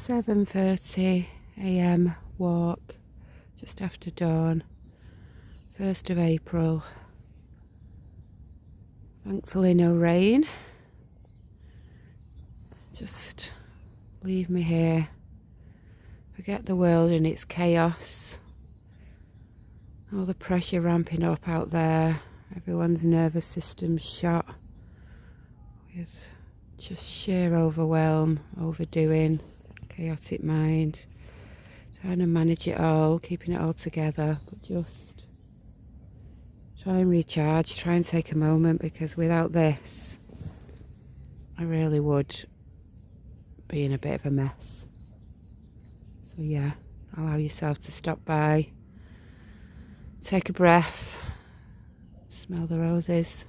7:30 a.m. walk just after dawn, 1st of April. Thankfully no rain. Just leave me here, forget the world and its chaos, all the pressure ramping up out there, everyone's nervous system's shot with just sheer overwhelm, overdoing, chaotic mind, trying to manage it all, keeping it all together, but just try and recharge, try and take a moment, because without this I really would be in a bit of a mess. So yeah, allow yourself to stop by, take a breath, smell the roses.